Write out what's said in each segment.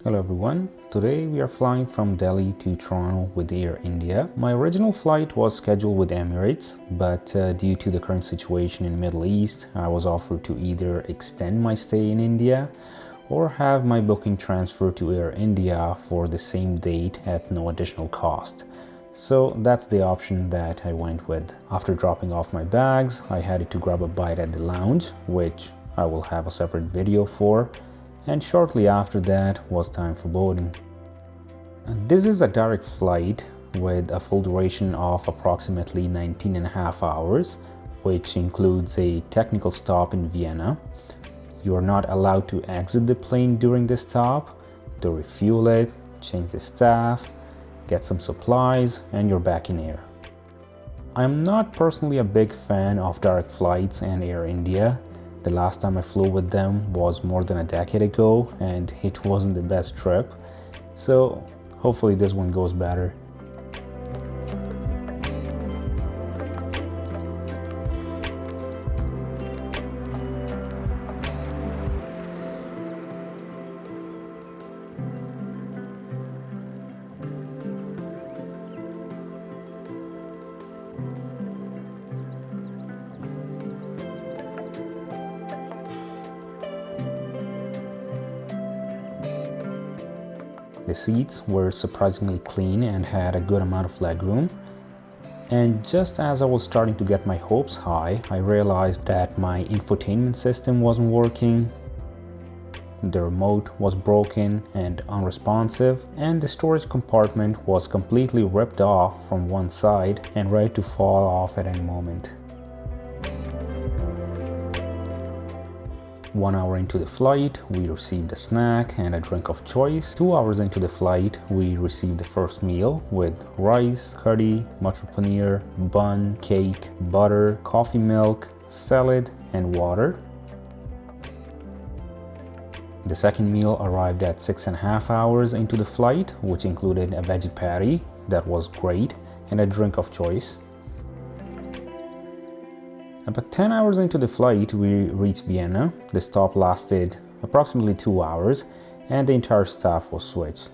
Hello everyone, today we are flying from Delhi to Toronto with Air India. My original flight was scheduled with Emirates, but due to the current situation in the Middle East, I was offered to either extend my stay in India or have my booking transferred to Air India for the same date at no additional cost. So that's the option that I went with. After dropping off my bags, I headed to grab a bite at the lounge, which I will have a separate video for. And shortly after that was time for boarding. This is a direct flight with a full duration of approximately 19.5 hours, which includes a technical stop in Vienna. You are not allowed to exit the plane during this stop, to refuel it, change the staff, get some supplies, and you're back in air. I'm not personally a big fan of direct flights and Air India. The last time I flew with them was more than a decade ago and it wasn't the best trip, so hopefully this one goes better. The seats were surprisingly clean and had a good amount of legroom. And just as I was starting to get my hopes high, I realized that my infotainment system wasn't working, the remote was broken and unresponsive, and the storage compartment was completely ripped off from one side and ready to fall off at any moment. 1 hour into the flight, we received a snack and a drink of choice. 2 hours into the flight, we received the first meal with rice, curry, matar paneer, bun, cake, butter, coffee milk, salad, and water. The second meal arrived at 6.5 hours into the flight, which included a veggie patty that was great and a drink of choice. About 10 hours into the flight, we reached Vienna. The stop lasted approximately 2 hours and the entire staff was switched.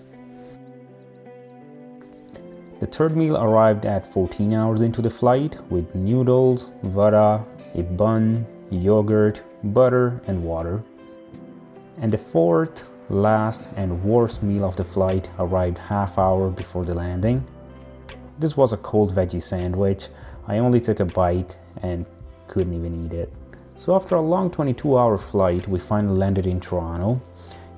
The third meal arrived at 14 hours into the flight with noodles, vada, a bun, yogurt, butter, and water. And the fourth, last, and worst meal of the flight arrived half hour before the landing. This was a cold veggie sandwich. I only took a bite and couldn't even eat it. So after a long 22-hour flight, we finally landed in Toronto.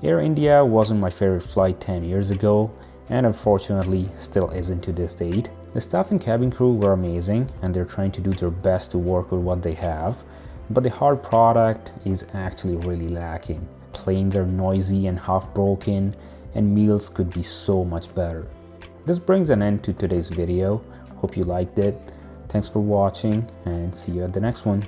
Air India wasn't my favorite flight 10 years ago, and unfortunately still isn't to this date. The staff and cabin crew were amazing, and they're trying to do their best to work with what they have, but the hard product is actually really lacking. Planes are noisy and half broken, and meals could be so much better. This brings an end to today's video. Hope you liked it. Thanks for watching and see you at the next one.